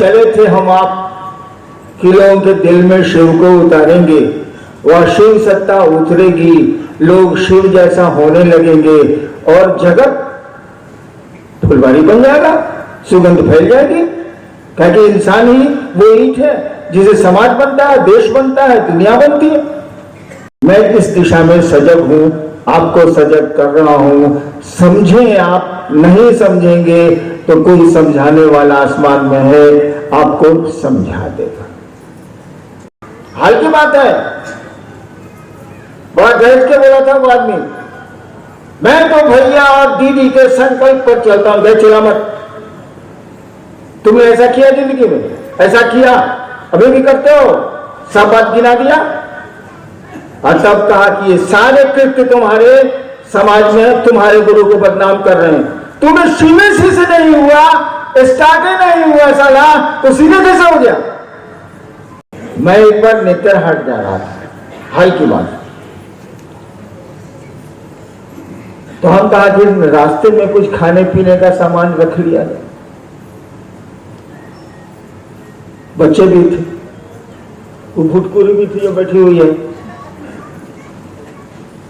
चले थे हम आप कि लोगों के दिल में शिव को उतारेंगे, वह शिव सत्ता उतरेगी, लोग शिव जैसा होने लगेंगे और जगत फुलवारी बन जाएगा, सुगंध फैल जाएगी। क्योंकि इंसान ही वो ईंट है जिसे समाज बनता है, देश बनता है, दुनिया बनती है। मैं इस दिशा में सजग हूं, आपको सजग कर रहा हूं। समझें, आप नहीं समझेंगे तो कोई समझाने वाला आसमान में है, आपको समझा देगा। हाल की बात है, बड़ा गरज के बोला था वो आदमी, मैं तो भैया और दीदी के संकल्प पर चलता हूं। गए चिल्ला मत, तुमने ऐसा किया जिंदगी में? ऐसा किया, अभी भी करते हो? सब बात गिना दिया और तब कहा कि ये सारे कृत्य तुम्हारे समाज में तुम्हारे गुरु को बदनाम कर रहे हैं। तुम्हें सीने से नहीं हुआ, स्टार्टे नहीं हुआ साला, तो सीधे कैसे हो गया? मैं एक बार नेतरहाट जा रहा था, हाल की बात, तो हम कहा कि रास्ते में कुछ खाने पीने का सामान रख लिया जाए। बच्चे भी थे, वो भुटकुरी भी थी जो बैठी हुई है,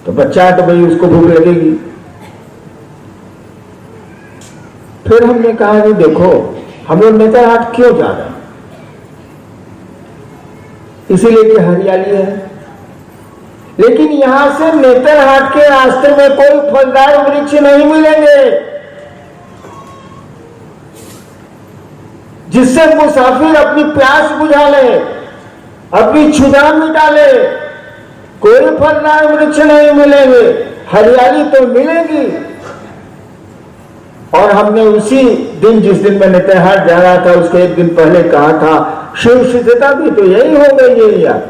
तो बच्चा है तो भाई उसको भूख लगेगी। फिर हमने कहा कि देखो हम लोग नेतरहाट क्यों जा रहे हैं? इसीलिए कि हरियाली है, लेकिन यहां से नेतरहाट के रास्ते में कोई फलदार वृक्ष नहीं मिलेंगे जिससे मुसाफिर अपनी प्यास बुझा ले, अपनी क्षुधा मिटा ले। कोई फलदार वृक्ष नहीं मिलेंगे, हरियाली तो मिलेगी। और हमने उसी दिन, जिस दिन मैं नेतरहाट जा रहा था, उसके एक दिन पहले कहा था, शिव शिष्यता भी तो यही हो गई है यार,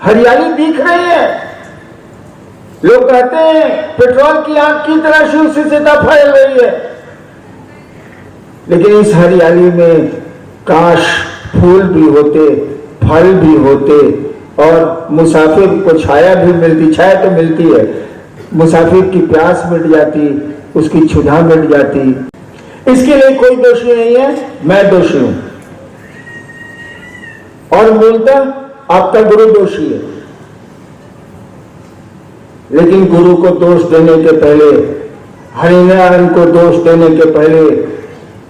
हरियाली दिख रही है। लोग कहते हैं पेट्रोल की आग की तरह शिव शिष्यता फैल रही है, लेकिन इस हरियाली में काश फूल भी होते, फल भी होते और मुसाफिर को छाया भी मिलती। छाया तो मिलती है, मुसाफिर की प्यास मिट जाती, उसकी क्षुधा मिट जाती। इसके लिए कोई दोषी नहीं है, मैं दोषी हूं और मूलतः आपका गुरु दोषी है। लेकिन गुरु को दोष देने के पहले, हरिनारायण को दोष देने के पहले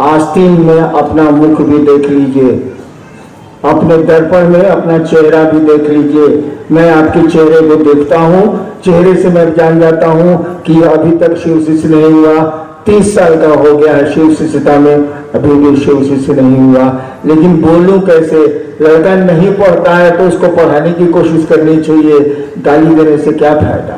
आस्तीन में अपना मुख भी देख लीजिए, अपने दर्पण में अपना चेहरा भी देख लीजिए। मैं आपके चेहरे को देखता हूं, चेहरे से मैं जान जाता हूं कि अभी तक शिव शिष्य नहीं हुआ। 30 साल का हो गया है शिव शिष्यता में, अभी भी शिव शिष्य नहीं हुआ। लेकिन बोलूं कैसे? लड़का नहीं पढ़ता है तो उसको पढ़ाने की कोशिश करनी चाहिए, गाली देने से क्या फायदा?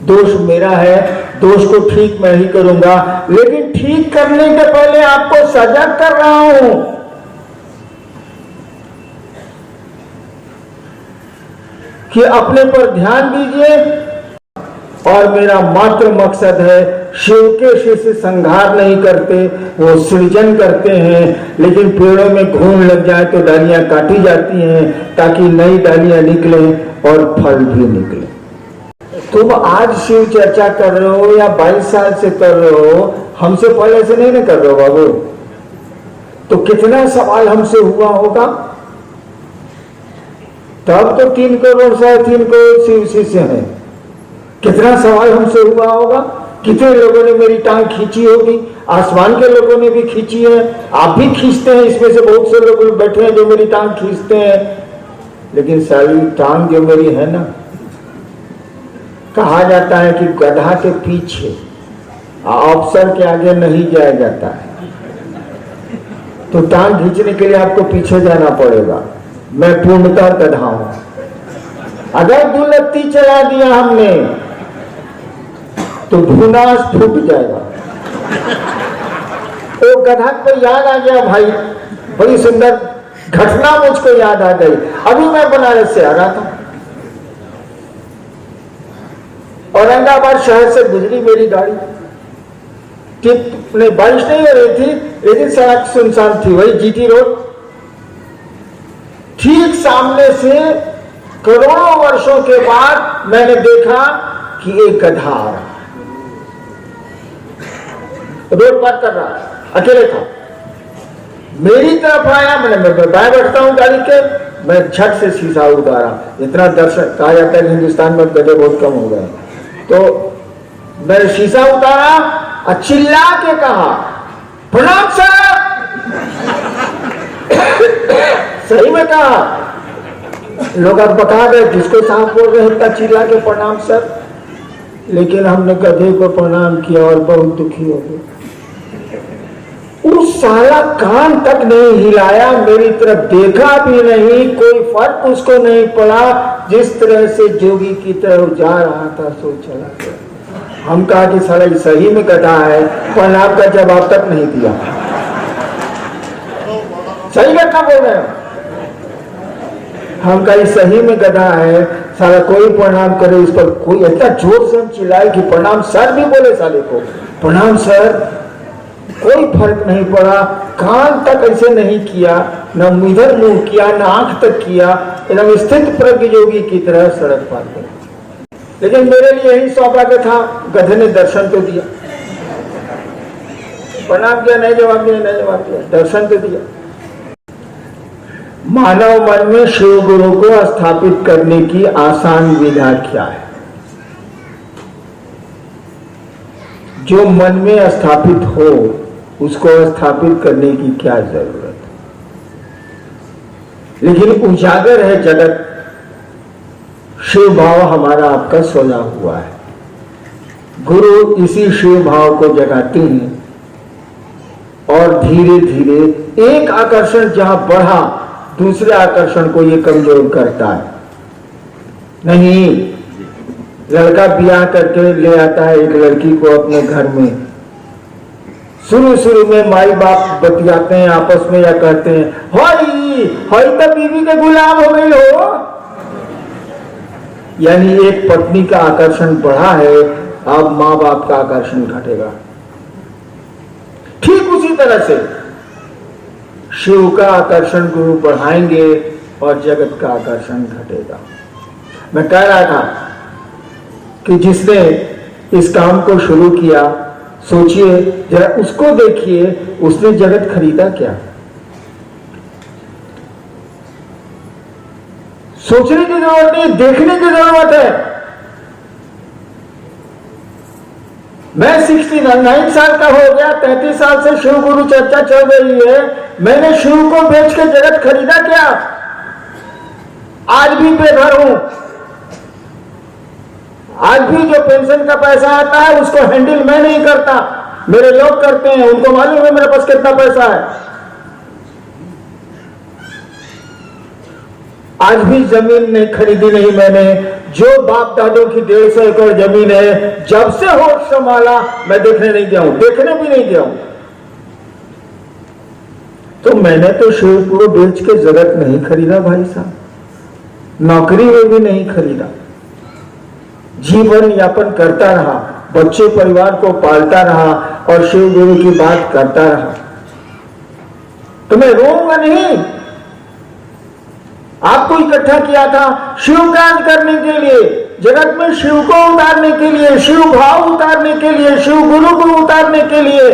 दोष मेरा है, दोष को ठीक मैं ही करूंगा, लेकिन ठीक करने के पहले आपको सजग कर रहा हूं। कि अपने पर ध्यान दीजिए। और मेरा मात्र मकसद है, शिव के शिष्य संहार नहीं करते, वो सृजन करते हैं। लेकिन पेड़ों में घून लग जाए तो डालियां काटी जाती हैं ताकि नई डालियां निकले और फल भी निकले। तुम आज शिव चर्चा कर रहे हो या 22 साल से कर रहे हो, हमसे पहले से नहीं कर रहे हो बाबू, तो कितना सवाल हमसे हुआ होगा? तब तो 3 करोड़ 3.5 करोड़ शिव शिष्य हैं। कितना सवाल हमसे हुआ होगा? कितने लोगों ने मेरी टांग खींची होगी? आसमान के लोगों ने भी खींची है, आप भी खींचते हैं। इसमें से बहुत से लोग बैठे हैं जो मेरी टांग खींचते हैं, लेकिन सारी टांग जो मेरी है ना, कहा जाता है कि गधा के पीछे अफसर के आगे नहीं जाया जाता है, तो टांग खींचने के लिए आपको पीछे जाना पड़ेगा। मैं पूर्णतः गधा हूं। अगर दुलत्ती चला दिया हमने तो भूनास फूट जाएगा। तो गधा को याद आ गया भाई, बड़ी सुंदर घटना मुझको याद आ गई। अभी मैं बनारस से आ रहा था, औरंगाबाद शहर से गुजरी मेरी गाड़ी। नहीं, बारिश नहीं हो रही थी, लेकिन सड़क सुनसान थी, वही जीटी रोड। ठीक सामने से करोड़ों वर्षों के बाद मैंने देखा कि एक गधा आ रहा है। रोड पार कर रहा, अकेले था, मेरी तरफ आया, मैं बाएं बैठता हूँ गाड़ी के, मैं झट से शीशा उतारा। इतना दर्शक कहा जाता है हिंदुस्तान में गधे बहुत कम हो गए, तो मैं शीशा उतारा और चिल्ला के कहा, प्रणाम सर। सही में कहा, लोग अब बता रहे जिसको साहब बोल रहे इतना चिल्ला के प्रणाम सर, लेकिन हमने गधे को प्रणाम किया और बहुत दुखी हो गए। उस साला कान तक नहीं हिलाया, मेरी तरफ देखा भी नहीं, कोई फर्क उसको नहीं पड़ा, जिस तरह से जोगी की तरफ जा रहा था सो चला गया। हम कहा कि साला सही में गधा है, प्रणाम का जवाब तक नहीं दिया। सही घटना बोल रहे हैं हम, कहा सही में गधा है, साला कोई प्रणाम करे उस पर, कोई इतना जोर से हम चिल्लाए कि प्रणाम सर भी बोले साले को, प्रणाम सर, कोई फर्क नहीं पड़ा, कान तक ऐसे नहीं किया, न इधर मुंह किया, न आंख तक किया, एकदम स्थित प्रज्ञ योगी की तरह सड़क पार कर। लेकिन मेरे लिए यही सौभाग्य था, गधे ने दर्शन तो दिया, प्रणाम किया, नहीं जवाब दिया, नहीं जवाब दिया, दर्शन तो दिया। मानव मन में शिव गुरु को स्थापित करने की आसान विधा क्या है? जो मन में स्थापित हो उसको स्थापित करने की क्या जरूरत है? लेकिन उजागर है जगत, शिव भाव हमारा आपका सोया हुआ है। गुरु इसी शिव भाव को जगाते हैं और धीरे धीरे एक आकर्षण जहां बढ़ा, दूसरे आकर्षण को ये कमजोर करता है। नहीं, लड़का ब्याह करके ले आता है एक लड़की को अपने घर में, शुरू में माई बाप बतियाते हैं आपस में या कहते हैं, होई तो बीवी के गुलाम हो गई हो, यानी एक पत्नी का आकर्षण बढ़ा है, अब मां बाप का आकर्षण घटेगा। ठीक उसी तरह से शिव का आकर्षण गुरु बढ़ाएंगे और जगत का आकर्षण घटेगा। मैं कह रहा था कि जिसने इस काम को शुरू किया, सोचिए जरा, उसको देखिए, उसने जगत खरीदा क्या? सोचने की जरूरत नहीं, देखने की जरूरत है। मैं 69 साल का हो गया, 33 साल से शिव गुरु चर्चा चल रही है, मैंने शिव को बेच के जगत खरीदा क्या? आज भी बेघर हूं, आज भी जो पेंशन का पैसा आता है उसको हैंडल मैं नहीं करता, मेरे लोग करते हैं, उनको मालूम है मेरे पास कितना पैसा है। आज भी जमीन नहीं खरीदी नहीं मैंने, जो बाप दादों की 150 एकड़ जमीन है, जब से होश संभाला मैं देखने नहीं गया हूं, देखने भी नहीं गया हूं। तो मैंने तो शिव को बेच के जगत नहीं खरीदा भाई साहब, नौकरी में भी नहीं खरीदा, जीवन यापन करता रहा, बच्चे परिवार को पालता रहा और शिव गुरु की बात करता रहा। तो मैं रोऊंगा नहीं। आपको इकट्ठा किया था शिव काज करने के लिए, जगत में शिव को उतारने के लिए, शिव भाव उतारने के लिए, शिव गुरु को उतारने के लिए,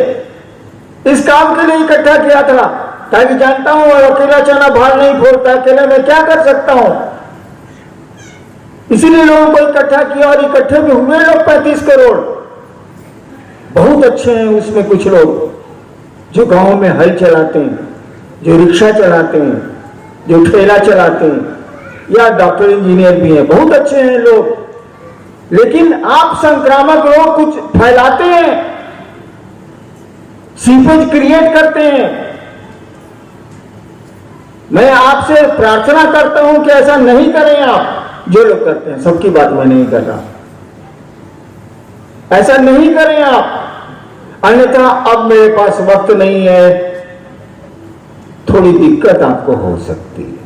इस काम के लिए इकट्ठा किया था, ताकि जानता हूं और अकेला चना भार नहीं फोड़ता, अकेले मैं क्या कर सकता हूं। इसीलिए लोगों को इकट्ठा किया और इकट्ठे भी हुए लोग 35 करोड़। बहुत अच्छे हैं उसमें कुछ लोग जो गांव में हल चलाते हैं, जो रिक्शा चलाते हैं, जो ठेला चलाते हैं, या डॉक्टर इंजीनियर भी हैं, बहुत अच्छे हैं लोग। लेकिन आप संक्रामक रोग कुछ फैलाते हैं, सीपेज क्रिएट करते हैं। मैं आपसे प्रार्थना करता हूं कि ऐसा नहीं करें आप, जो लोग करते हैं, सबकी बात मैं नहीं कर रहा, ऐसा नहीं करें आप, अन्यथा अब मेरे पास वक्त नहीं है, थोड़ी दिक्कत आपको हो सकती है।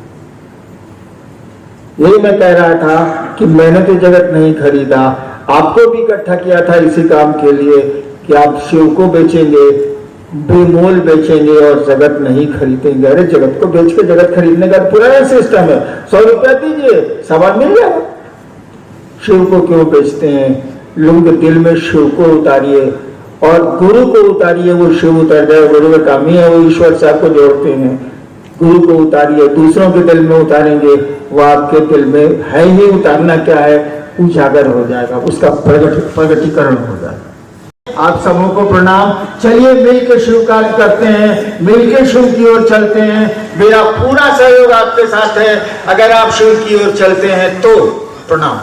यही मैं कह रहा था कि मैंने तो जगत नहीं खरीदा, आपको भी इकट्ठा किया था इसी काम के लिए कि आप शिव को बेचेंगे, बेमोल बेचेंगे और जगत नहीं खरीदेंगे। अरे जगत को बेच के जगत खरीदने का पुराना सिस्टम है, 100 रुपया दीजिए सामान मिल जाएगा। शिव को क्यों बेचते हैं? लोग दिल में शिव को उतारिए और गुरु को उतारिए, वो शिव उतर जाए। गुरु का काम ही है, वो ईश्वर से आपको जोड़ते हैं। गुरु को उतारिए, दूसरों के दिल में उतारेंगे, वो आपके दिल में है ही। उतारना क्या है, उजागर हो जाएगा, उसका प्रगटीकरण हो जाएगा। आप सबों को प्रणाम। चलिए मिलकर शिव कार्य करते हैं, मिलकर शिव की ओर चलते हैं। मेरा पूरा सहयोग आपके साथ है। अगर आप शिव की ओर चलते हैं तो प्रणाम।